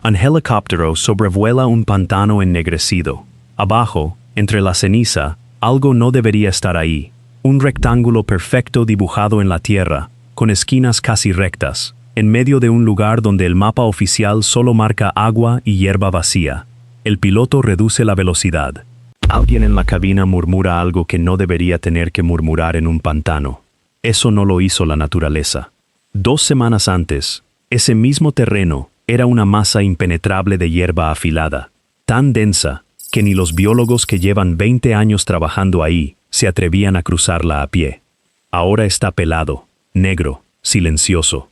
Un helicóptero sobrevuela un pantano ennegrecido. Abajo, entre la ceniza, algo no debería estar ahí. Un rectángulo perfecto dibujado en la tierra, con esquinas casi rectas, en medio de un lugar donde el mapa oficial solo marca agua y hierba vacía. El piloto reduce la velocidad. Alguien en la cabina murmura algo que no debería tener que murmurar en un pantano. Eso no lo hizo la naturaleza. 2 semanas antes, ese mismo terreno era una masa impenetrable de hierba afilada, tan densa que ni los biólogos que llevan 20 años trabajando ahí se atrevían a cruzarla a pie. Ahora está pelado, negro, silencioso.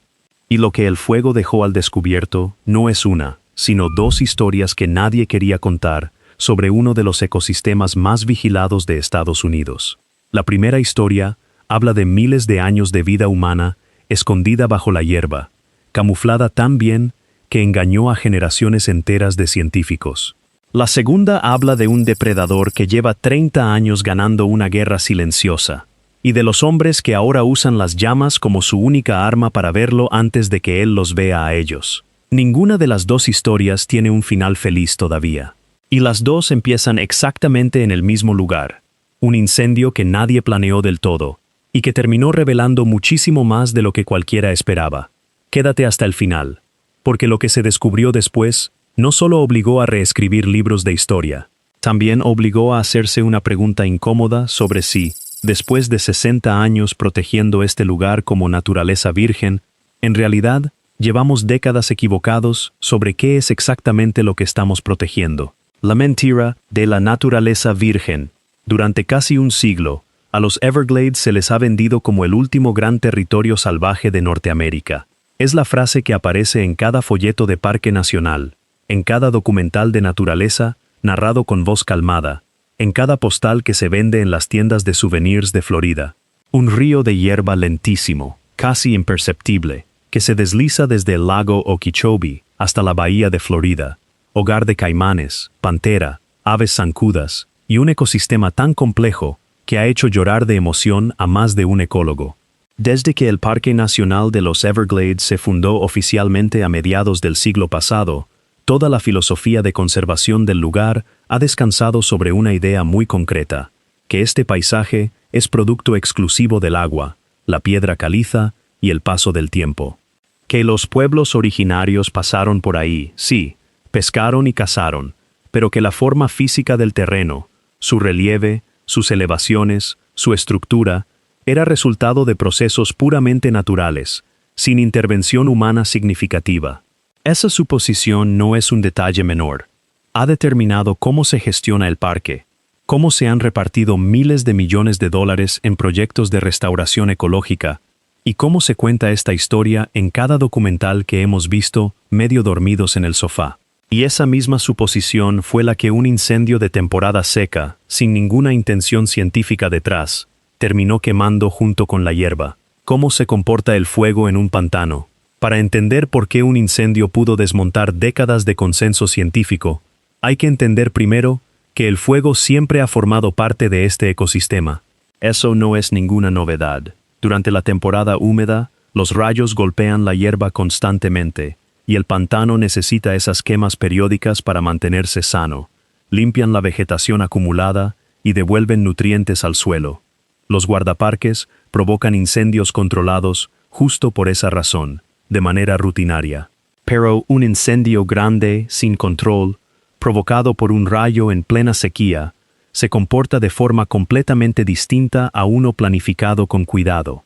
Y lo que el fuego dejó al descubierto no es una, sino 2 historias que nadie quería contar sobre uno de los ecosistemas más vigilados de Estados Unidos. La primera historia habla de miles de años de vida humana escondida bajo la hierba, camuflada tan bien que engañó a generaciones enteras de científicos. La segunda habla de un depredador que lleva 30 años ganando una guerra silenciosa, y de los hombres que ahora usan las llamas como su única arma para verlo antes de que él los vea a ellos. Ninguna de las 2 historias tiene un final feliz todavía. Y las 2 empiezan exactamente en el mismo lugar. Un incendio que nadie planeó del todo, y que terminó revelando muchísimo más de lo que cualquiera esperaba. Quédate hasta el final, porque lo que se descubrió después no solo obligó a reescribir libros de historia, también obligó a hacerse una pregunta incómoda sobre si, después de 60 años protegiendo este lugar como naturaleza virgen, en realidad llevamos décadas equivocados sobre qué es exactamente lo que estamos protegiendo. La mentira de la naturaleza virgen. Durante casi un siglo, a los Everglades se les ha vendido como el último gran territorio salvaje de Norteamérica. Es la frase que aparece en cada folleto de parque nacional, en cada documental de naturaleza, narrado con voz calmada, en cada postal que se vende en las tiendas de souvenirs de Florida. Un río de hierba lentísimo, casi imperceptible, que se desliza desde el lago Okeechobee hasta la bahía de Florida, hogar de caimanes, pantera, aves zancudas, y un ecosistema tan complejo que ha hecho llorar de emoción a más de un ecólogo. Desde que el Parque Nacional de los Everglades se fundó oficialmente a mediados del siglo pasado, toda la filosofía de conservación del lugar ha descansado sobre una idea muy concreta, que este paisaje es producto exclusivo del agua, la piedra caliza y el paso del tiempo. Que los pueblos originarios pasaron por ahí, sí, pescaron y cazaron, pero que la forma física del terreno, su relieve, sus elevaciones, su estructura, era resultado de procesos puramente naturales, sin intervención humana significativa. Esa suposición no es un detalle menor. Ha determinado cómo se gestiona el parque, cómo se han repartido miles de millones de dólares en proyectos de restauración ecológica, y cómo se cuenta esta historia en cada documental que hemos visto medio dormidos en el sofá. Y esa misma suposición fue la que un incendio de temporada seca, sin ninguna intención científica detrás, terminó quemando junto con la hierba. ¿Cómo se comporta el fuego en un pantano? Para entender por qué un incendio pudo desmontar décadas de consenso científico, hay que entender primero que el fuego siempre ha formado parte de este ecosistema. Eso no es ninguna novedad. Durante la temporada húmeda, los rayos golpean la hierba constantemente, y el pantano necesita esas quemas periódicas para mantenerse sano. Limpian la vegetación acumulada y devuelven nutrientes al suelo. Los guardaparques provocan incendios controlados justo por esa razón, de manera rutinaria. Pero un incendio grande, sin control, provocado por un rayo en plena sequía, se comporta de forma completamente distinta a uno planificado con cuidado.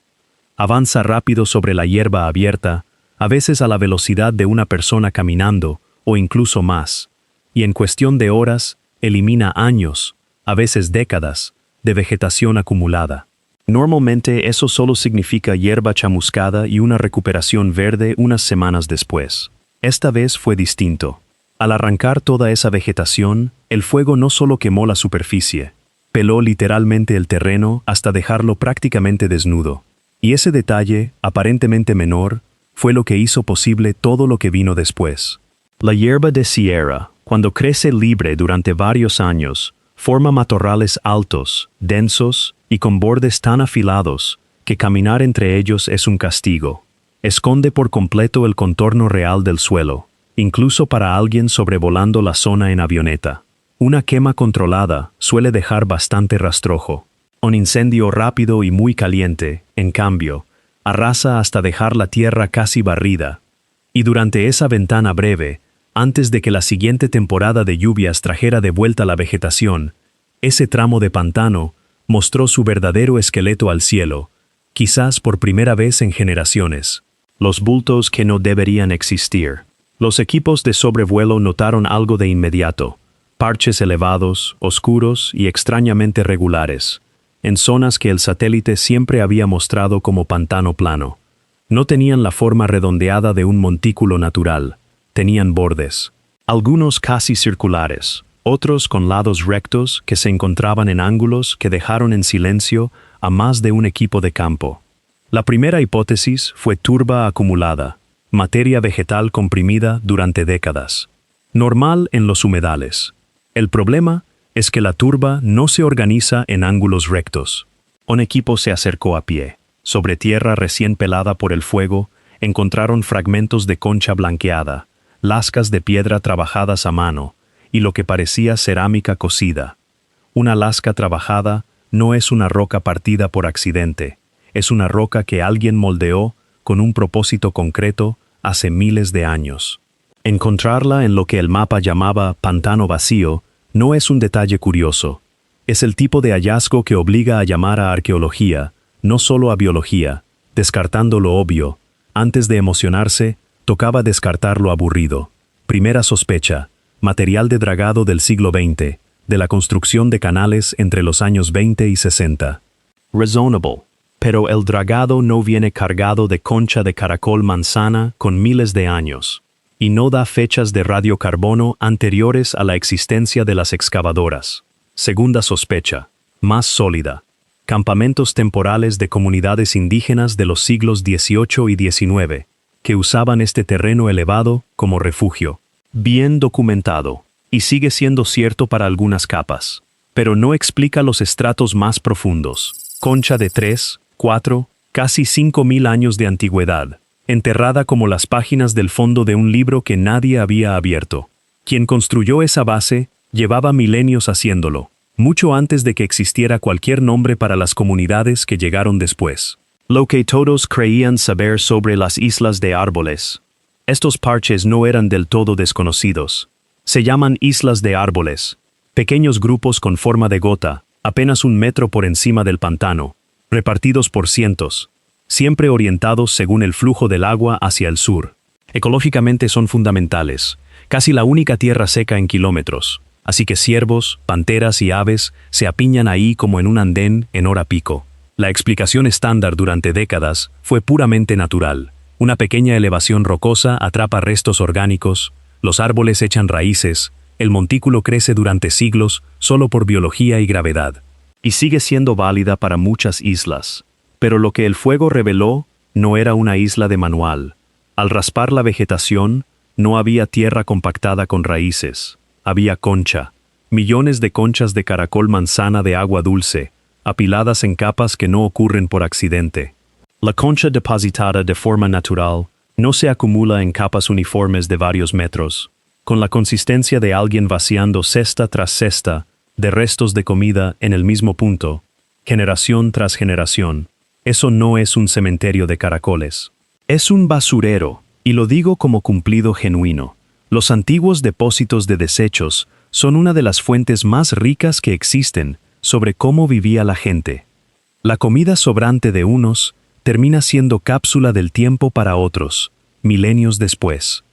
Avanza rápido sobre la hierba abierta, a veces a la velocidad de una persona caminando, o incluso más, y en cuestión de horas, elimina años, a veces décadas, de vegetación acumulada. Normalmente eso solo significa hierba chamuscada y una recuperación verde unas semanas después. Esta vez fue distinto. Al arrancar toda esa vegetación, el fuego no solo quemó la superficie, peló literalmente el terreno hasta dejarlo prácticamente desnudo. Y ese detalle, aparentemente menor, fue lo que hizo posible todo lo que vino después. La hierba de sierra, cuando crece libre durante varios años, forma matorrales altos, densos y con bordes tan afilados que caminar entre ellos es un castigo. Esconde por completo el contorno real del suelo, incluso para alguien sobrevolando la zona en avioneta. Una quema controlada suele dejar bastante rastrojo. Un incendio rápido y muy caliente, en cambio, arrasa hasta dejar la tierra casi barrida. Y durante esa ventana breve, antes de que la siguiente temporada de lluvias trajera de vuelta la vegetación, ese tramo de pantano mostró su verdadero esqueleto al cielo, quizás por primera vez en generaciones. Los bultos que no deberían existir. Los equipos de sobrevuelo notaron algo de inmediato: parches elevados, oscuros y extrañamente regulares, en zonas que el satélite siempre había mostrado como pantano plano. No tenían la forma redondeada de un montículo natural, tenían bordes, algunos casi circulares, otros con lados rectos que se encontraban en ángulos que dejaron en silencio a más de un equipo de campo. La primera hipótesis fue turba acumulada, materia vegetal comprimida durante décadas. Normal en los humedales. El problema es que la turba no se organiza en ángulos rectos. Un equipo se acercó a pie. Sobre tierra recién pelada por el fuego, encontraron fragmentos de concha blanqueada, lascas de piedra trabajadas a mano, y lo que parecía cerámica cocida. Una lasca trabajada no es una roca partida por accidente, es una roca que alguien moldeó con un propósito concreto hace miles de años. Encontrarla en lo que el mapa llamaba pantano vacío no es un detalle curioso. Es el tipo de hallazgo que obliga a llamar a arqueología, no solo a biología, descartando lo obvio. Antes de emocionarse, tocaba descartar lo aburrido. Primera sospecha: material de dragado del siglo XX, de la construcción de canales entre los años 20 y 60. Reasonable. Pero el dragado no viene cargado de concha de caracol manzana con miles de años, y no da fechas de radiocarbono anteriores a la existencia de las excavadoras. Segunda sospecha, más sólida: campamentos temporales de comunidades indígenas de los siglos XVIII y XIX, que usaban este terreno elevado como refugio. Bien documentado, y sigue siendo cierto para algunas capas, pero no explica los estratos más profundos. Concha de 3, 4, casi 5.000 años de antigüedad, enterrada como las páginas del fondo de un libro que nadie había abierto. Quien construyó esa base llevaba milenios haciéndolo, mucho antes de que existiera cualquier nombre para las comunidades que llegaron después. Lo que todos creían saber sobre las islas de árboles. Estos parches no eran del todo desconocidos. Se llaman islas de árboles, pequeños grupos con forma de gota, apenas 1 metro por encima del pantano, repartidos por cientos, siempre orientados según el flujo del agua hacia el sur. Ecológicamente son fundamentales, casi la única tierra seca en kilómetros, así que ciervos, panteras y aves se apiñan ahí como en un andén en hora pico. La explicación estándar durante décadas fue puramente natural. Una pequeña elevación rocosa atrapa restos orgánicos, los árboles echan raíces, el montículo crece durante siglos solo por biología y gravedad. Y sigue siendo válida para muchas islas. Pero lo que el fuego reveló no era una isla de manual. Al raspar la vegetación, no había tierra compactada con raíces. Había concha. Millones de conchas de caracol manzana de agua dulce, apiladas en capas que no ocurren por accidente. La concha depositada de forma natural no se acumula en capas uniformes de varios metros, con la consistencia de alguien vaciando cesta tras cesta de restos de comida en el mismo punto, generación tras generación. Eso no es un cementerio de caracoles. Es un basurero, y lo digo como cumplido genuino. Los antiguos depósitos de desechos son una de las fuentes más ricas que existen sobre cómo vivía la gente. La comida sobrante de unos termina siendo cápsula del tiempo para otros, milenios después.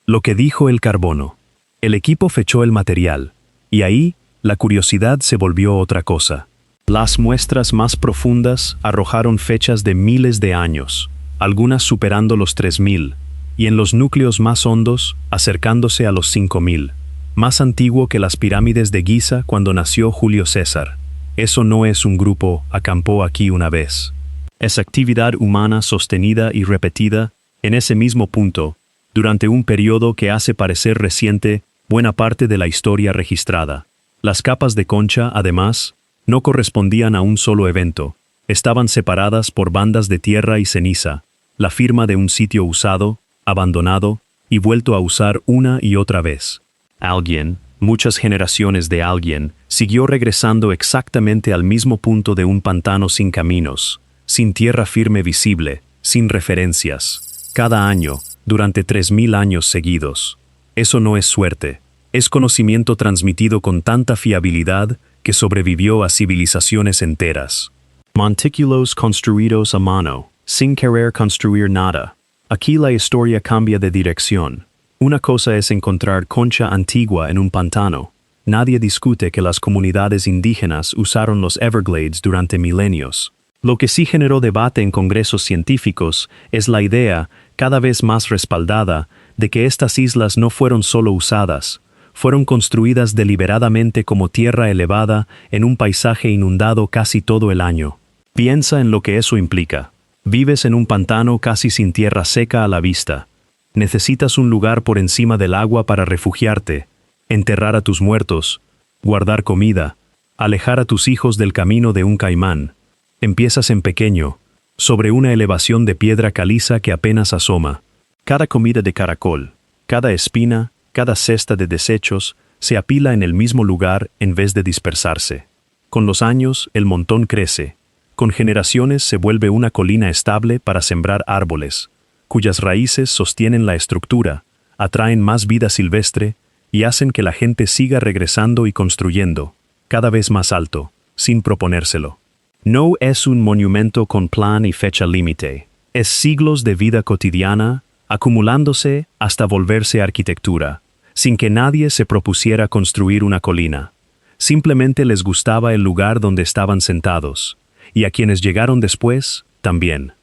Lo que dijo el carbono. El equipo fechó el material, y ahí la curiosidad se volvió otra cosa. Las muestras más profundas arrojaron fechas de miles de años, algunas superando los 3.000, y en los núcleos más hondos acercándose a los 5.000, más antiguo que las pirámides de Giza cuando nació Julio César. Eso no es un grupo acampó aquí una vez. Es actividad humana sostenida y repetida en ese mismo punto, durante un periodo que hace parecer reciente buena parte de la historia registrada. Las capas de concha, además, no correspondían a un solo evento, estaban separadas por bandas de tierra y ceniza, la firma de un sitio usado, abandonado, y vuelto a usar una y otra vez. Alguien, muchas generaciones de alguien, siguió regresando exactamente al mismo punto de un pantano sin caminos, sin tierra firme visible, sin referencias, cada año, durante 3000 años seguidos. Eso no es suerte, es conocimiento transmitido con tanta fiabilidad que sobrevivió a civilizaciones enteras. Montículos construidos a mano, sin querer construir nada. Aquí la historia cambia de dirección. Una cosa es encontrar concha antigua en un pantano. Nadie discute que las comunidades indígenas usaron los Everglades durante milenios. Lo que sí generó debate en congresos científicos es la idea, cada vez más respaldada, de que estas islas no fueron solo usadas, fueron construidas deliberadamente como tierra elevada en un paisaje inundado casi todo el año. Piensa en lo que eso implica. Vives en un pantano casi sin tierra seca a la vista. Necesitas un lugar por encima del agua para refugiarte, enterrar a tus muertos, guardar comida, alejar a tus hijos del camino de un caimán. Empiezas en pequeño, sobre una elevación de piedra caliza que apenas asoma. Cada comida de caracol, cada espina, cada cesta de desechos, se apila en el mismo lugar en vez de dispersarse. Con los años, el montón crece. Con generaciones se vuelve una colina estable para sembrar árboles, cuyas raíces sostienen la estructura, atraen más vida silvestre y hacen que la gente siga regresando y construyendo, cada vez más alto, sin proponérselo. No es un monumento con plan y fecha límite, es siglos de vida cotidiana, acumulándose hasta volverse arquitectura, sin que nadie se propusiera construir una colina. Simplemente les gustaba el lugar donde estaban sentados, y a quienes llegaron después, también.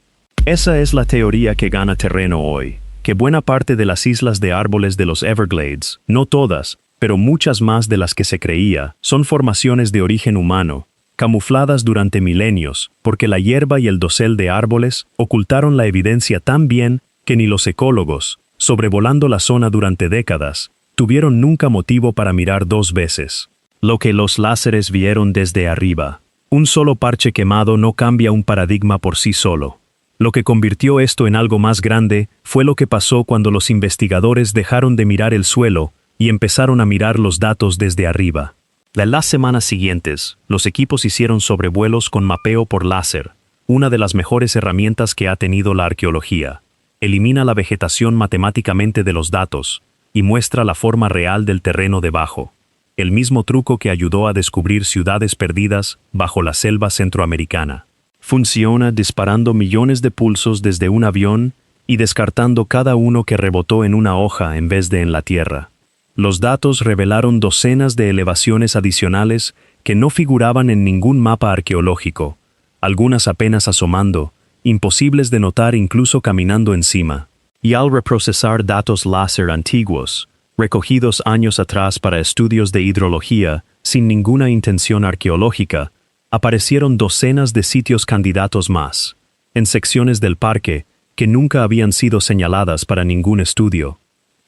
Esa es la teoría que gana terreno hoy, que buena parte de las islas de árboles de los Everglades, no todas, pero muchas más de las que se creía, son formaciones de origen humano, camufladas durante milenios, porque la hierba y el dosel de árboles ocultaron la evidencia tan bien que ni los ecólogos, sobrevolando la zona durante décadas, tuvieron nunca motivo para mirar dos veces. Lo que los láseres vieron desde arriba. Un solo parche quemado no cambia un paradigma por sí solo. Lo que convirtió esto en algo más grande fue lo que pasó cuando los investigadores dejaron de mirar el suelo y empezaron a mirar los datos desde arriba. Las semanas siguientes, los equipos hicieron sobrevuelos con mapeo por láser, una de las mejores herramientas que ha tenido la arqueología. Elimina la vegetación matemáticamente de los datos y muestra la forma real del terreno debajo. El mismo truco que ayudó a descubrir ciudades perdidas bajo la selva centroamericana. Funciona disparando millones de pulsos desde un avión y descartando cada uno que rebotó en una hoja en vez de en la tierra. Los datos revelaron docenas de elevaciones adicionales que no figuraban en ningún mapa arqueológico, algunas apenas asomando, imposibles de notar incluso caminando encima. Y al reprocesar datos láser antiguos, recogidos años atrás para estudios de hidrología, sin ninguna intención arqueológica, aparecieron docenas de sitios candidatos más, en secciones del parque que nunca habían sido señaladas para ningún estudio.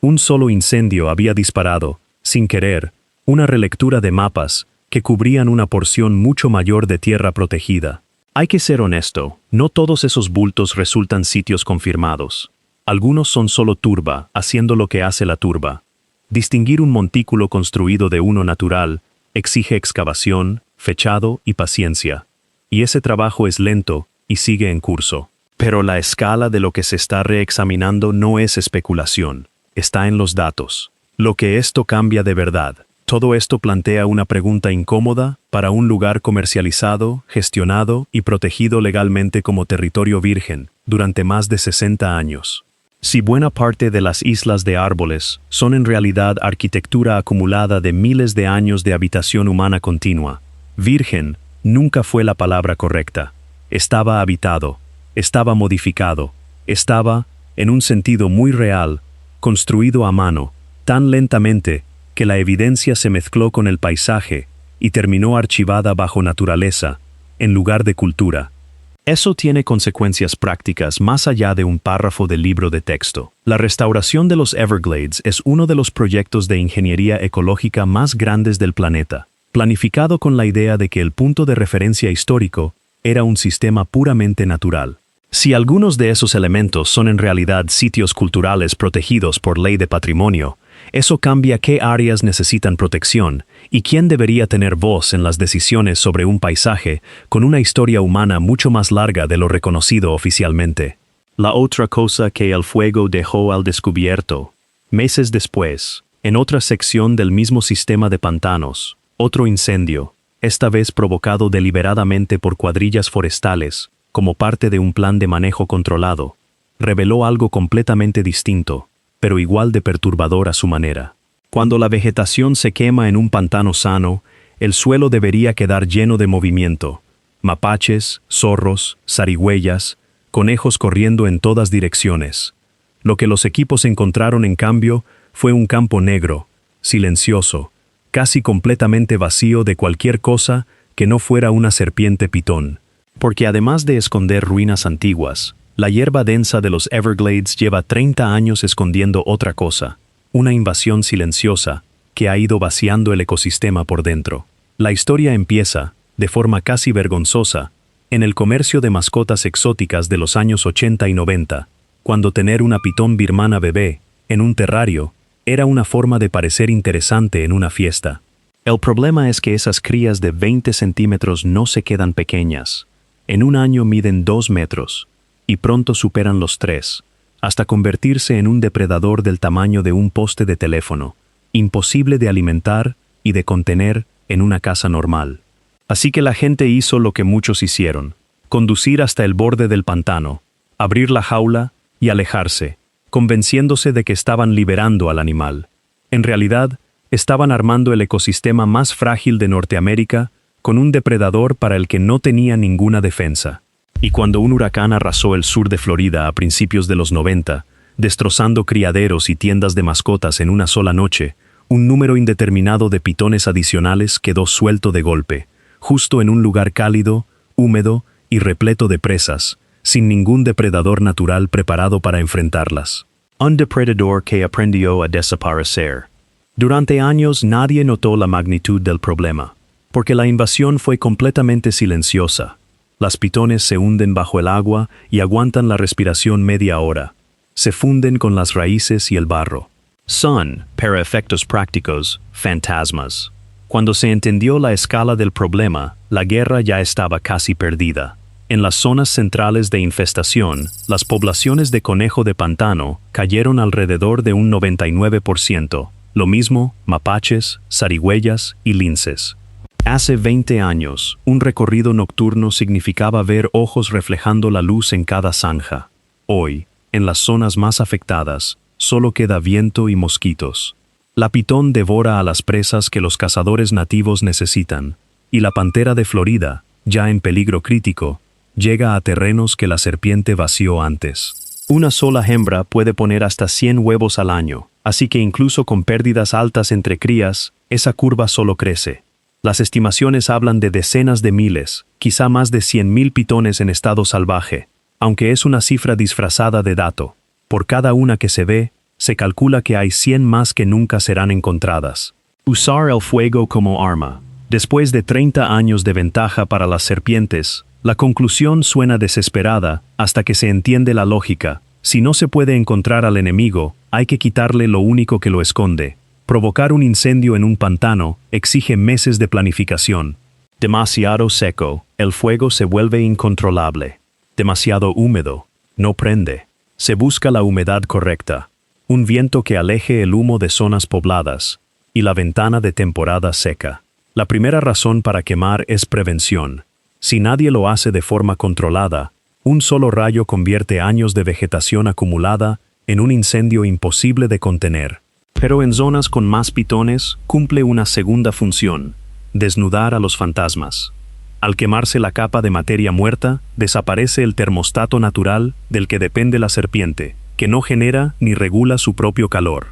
Un solo incendio había disparado, sin querer, una relectura de mapas que cubrían una porción mucho mayor de tierra protegida. Hay que ser honesto, no todos esos bultos resultan sitios confirmados. Algunos son solo turba, haciendo lo que hace la turba. Distinguir un montículo construido de uno natural exige excavación, fechado y paciencia. Y ese trabajo es lento y sigue en curso. Pero la escala de lo que se está reexaminando no es especulación, está en los datos. Lo que esto cambia de verdad. Todo esto plantea una pregunta incómoda para un lugar comercializado, gestionado y protegido legalmente como territorio virgen durante más de 60 años. Si buena parte de las islas de árboles son en realidad arquitectura acumulada de miles de años de habitación humana continua, virgen nunca fue la palabra correcta. Estaba habitado, estaba modificado, estaba, en un sentido muy real, construido a mano, tan lentamente que la evidencia se mezcló con el paisaje y terminó archivada bajo naturaleza, en lugar de cultura. Eso tiene consecuencias prácticas más allá de un párrafo del libro de texto. La restauración de los Everglades es uno de los proyectos de ingeniería ecológica más grandes del planeta, planificado con la idea de que el punto de referencia histórico era un sistema puramente natural. Si algunos de esos elementos son en realidad sitios culturales protegidos por ley de patrimonio, eso cambia qué áreas necesitan protección y quién debería tener voz en las decisiones sobre un paisaje con una historia humana mucho más larga de lo reconocido oficialmente. La otra cosa que el fuego dejó al descubierto. Meses después, en otra sección del mismo sistema de pantanos, otro incendio, esta vez provocado deliberadamente por cuadrillas forestales, como parte de un plan de manejo controlado, reveló algo completamente distinto, pero igual de perturbador a su manera. Cuando la vegetación se quema en un pantano sano, el suelo debería quedar lleno de movimiento. Mapaches, zorros, zarigüeyas, conejos corriendo en todas direcciones. Lo que los equipos encontraron, en cambio, fue un campo negro, silencioso, casi completamente vacío de cualquier cosa que no fuera una serpiente pitón. Porque además de esconder ruinas antiguas, la hierba densa de los Everglades lleva 30 años escondiendo otra cosa, una invasión silenciosa que ha ido vaciando el ecosistema por dentro. La historia empieza, de forma casi vergonzosa, en el comercio de mascotas exóticas de los años 80 y 90, cuando tener una pitón birmana bebé, en un terrario, era una forma de parecer interesante en una fiesta. El problema es que esas crías de 20 centímetros no se quedan pequeñas. En un año miden 2 metros, y pronto superan los 3, hasta convertirse en un depredador del tamaño de un poste de teléfono, imposible de alimentar y de contener en una casa normal. Así que la gente hizo lo que muchos hicieron: conducir hasta el borde del pantano, abrir la jaula y alejarse, convenciéndose de que estaban liberando al animal. En realidad, estaban armando el ecosistema más frágil de Norteamérica con un depredador para el que no tenía ninguna defensa. Y cuando un huracán arrasó el sur de Florida a principios de los 90, destrozando criaderos y tiendas de mascotas en una sola noche, un número indeterminado de pitones adicionales quedó suelto de golpe, justo en un lugar cálido, húmedo y repleto de presas, sin ningún depredador natural preparado para enfrentarlas. Un depredador que aprendió a desaparecer. Durante años nadie notó la magnitud del problema, porque la invasión fue completamente silenciosa. Las pitones se hunden bajo el agua y aguantan la respiración media hora. Se funden con las raíces y el barro. Son, para efectos prácticos, fantasmas. Cuando se entendió la escala del problema, la guerra ya estaba casi perdida. En las zonas centrales de infestación, las poblaciones de conejo de pantano cayeron alrededor de un 99%. Lo mismo mapaches, zarigüeyas y linces. Hace 20 años, un recorrido nocturno significaba ver ojos reflejando la luz en cada zanja. Hoy, en las zonas más afectadas, solo queda viento y mosquitos. La pitón devora a las presas que los cazadores nativos necesitan, y la pantera de Florida, ya en peligro crítico, llega a terrenos que la serpiente vació antes. Una sola hembra puede poner hasta 100 huevos al año, así que incluso con pérdidas altas entre crías, esa curva solo crece. Las estimaciones hablan de decenas de miles, quizá más de 100.000 pitones en estado salvaje, aunque es una cifra disfrazada de dato. Por cada una que se ve, se calcula que hay 100 más que nunca serán encontradas. Usar el fuego como arma. Después de 30 años de ventaja para las serpientes, la conclusión suena desesperada hasta que se entiende la lógica. Si no se puede encontrar al enemigo, hay que quitarle lo único que lo esconde. Provocar un incendio en un pantano exige meses de planificación. Demasiado seco, el fuego se vuelve incontrolable. Demasiado húmedo, no prende. Se busca la humedad correcta. Un viento que aleje el humo de zonas pobladas. Y la ventana de temporada seca. La primera razón para quemar es prevención. Si nadie lo hace de forma controlada, un solo rayo convierte años de vegetación acumulada en un incendio imposible de contener. Pero en zonas con más pitones cumple una segunda función: desnudar a los fantasmas. Al quemarse la capa de materia muerta, desaparece el termostato natural del que depende la serpiente, que no genera ni regula su propio calor.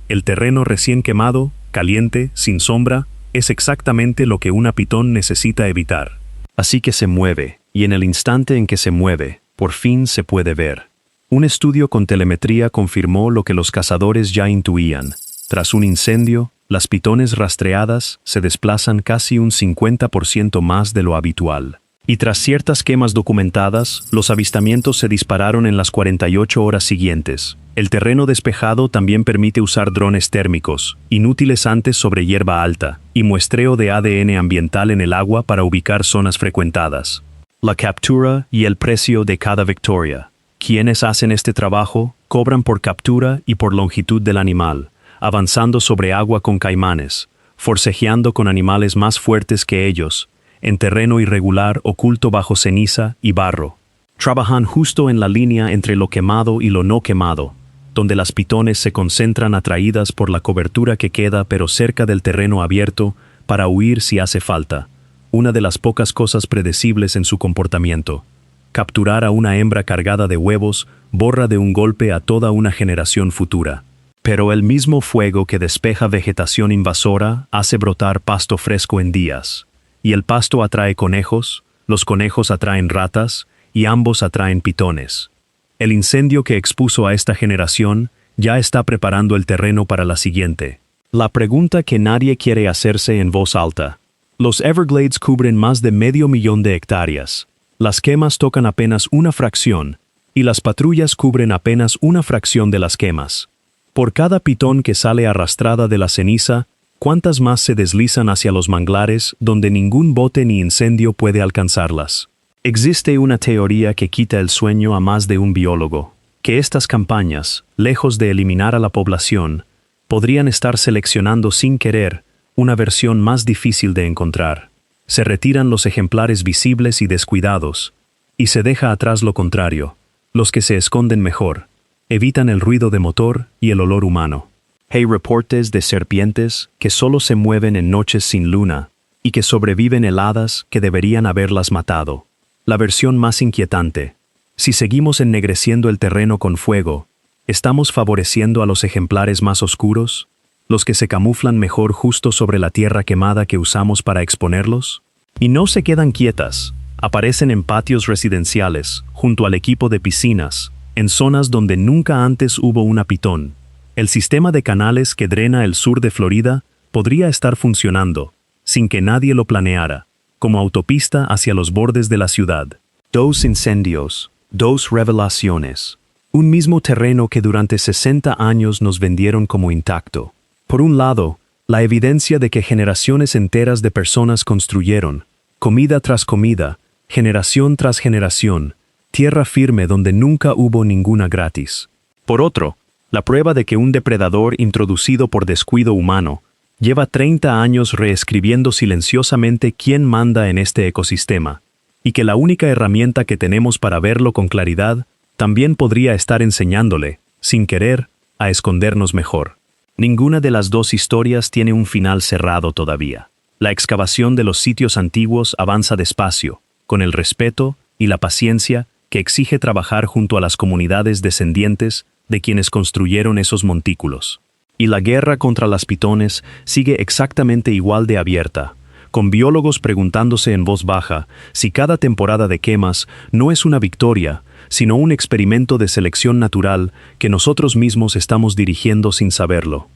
El terreno recién quemado, caliente, sin sombra, es exactamente lo que una pitón necesita evitar. Así que se mueve, y en el instante en que se mueve, por fin se puede ver. Un estudio con telemetría confirmó lo que los cazadores ya intuían. Tras un incendio, las pitones rastreadas se desplazan casi un 50% más de lo habitual. Y tras ciertas quemas documentadas, los avistamientos se dispararon en las 48 horas siguientes. El terreno despejado también permite usar drones térmicos, inútiles antes sobre hierba alta, y muestreo de ADN ambiental en el agua para ubicar zonas frecuentadas. La captura y el precio de cada victoria. Quienes hacen este trabajo cobran por captura y por longitud del animal, avanzando sobre agua con caimanes, forcejeando con animales más fuertes que ellos, en terreno irregular oculto bajo ceniza y barro. Trabajan justo en la línea entre lo quemado y lo no quemado, donde las pitones se concentran atraídas por la cobertura que queda pero cerca del terreno abierto para huir si hace falta. Una de las pocas cosas predecibles en su comportamiento. Capturar a una hembra cargada de huevos borra de un golpe a toda una generación futura. Pero el mismo fuego que despeja vegetación invasora hace brotar pasto fresco en días. Y el pasto atrae conejos, los conejos atraen ratas, y ambos atraen pitones. El incendio que expuso a esta generación ya está preparando el terreno para la siguiente. La pregunta que nadie quiere hacerse en voz alta. Los Everglades cubren más de 500,000 de hectáreas. Las quemas tocan apenas una fracción, y las patrullas cubren apenas una fracción de las quemas. Por cada pitón que sale arrastrada de la ceniza, ¿cuántas más se deslizan hacia los manglares donde ningún bote ni incendio puede alcanzarlas? Existe una teoría que quita el sueño a más de un biólogo, que estas campañas, lejos de eliminar a la población, podrían estar seleccionando sin querer una versión más difícil de encontrar. Se retiran los ejemplares visibles y descuidados, y se deja atrás lo contrario, los que se esconden mejor, evitan el ruido de motor y el olor humano. Hay reportes de serpientes que solo se mueven en noches sin luna, y que sobreviven heladas que deberían haberlas matado. La versión más inquietante. Si seguimos ennegreciendo el terreno con fuego, ¿estamos favoreciendo a los ejemplares más oscuros? ¿Los que se camuflan mejor justo sobre la tierra quemada que usamos para exponerlos? Y no se quedan quietas, aparecen en patios residenciales, junto al equipo de piscinas, en zonas donde nunca antes hubo una pitón. El sistema de canales que drena el sur de Florida podría estar funcionando, sin que nadie lo planeara, como autopista hacia los bordes de la ciudad. 2 incendios, 2 revelaciones. Un mismo terreno que durante 60 años nos vendieron como intacto. Por un lado, la evidencia de que generaciones enteras de personas construyeron, comida tras comida, generación tras generación, tierra firme donde nunca hubo ninguna gratis. Por otro, la prueba de que un depredador introducido por descuido humano lleva 30 años reescribiendo silenciosamente quién manda en este ecosistema, y que la única herramienta que tenemos para verlo con claridad también podría estar enseñándole, sin querer, a escondernos mejor. Ninguna de las dos historias tiene un final cerrado todavía. La excavación de los sitios antiguos avanza despacio, con el respeto y la paciencia que exige trabajar junto a las comunidades descendientes de quienes construyeron esos montículos. Y la guerra contra las pitones sigue exactamente igual de abierta, con biólogos preguntándose en voz baja si cada temporada de quemas no es una victoria, sino un experimento de selección natural que nosotros mismos estamos dirigiendo sin saberlo.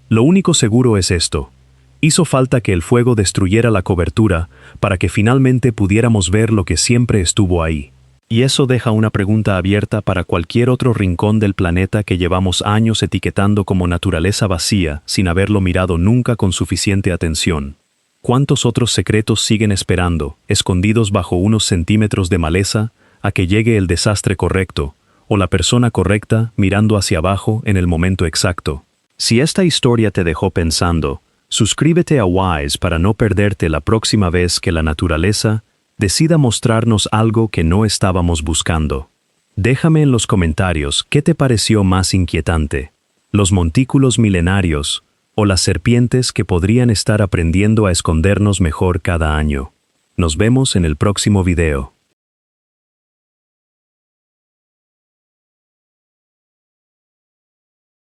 Lo único seguro es esto. Hizo falta que el fuego destruyera la cobertura para que finalmente pudiéramos ver lo que siempre estuvo ahí. Y eso deja una pregunta abierta para cualquier otro rincón del planeta que llevamos años etiquetando como naturaleza vacía sin haberlo mirado nunca con suficiente atención. ¿Cuántos otros secretos siguen esperando, escondidos bajo unos centímetros de maleza, a que llegue el desastre correcto, o la persona correcta mirando hacia abajo en el momento exacto? Si esta historia te dejó pensando, suscríbete a WISE para no perderte la próxima vez que la naturaleza decida mostrarnos algo que no estábamos buscando. Déjame en los comentarios qué te pareció más inquietante, los montículos milenarios o las serpientes que podrían estar aprendiendo a escondernos mejor cada año. Nos vemos en el próximo video.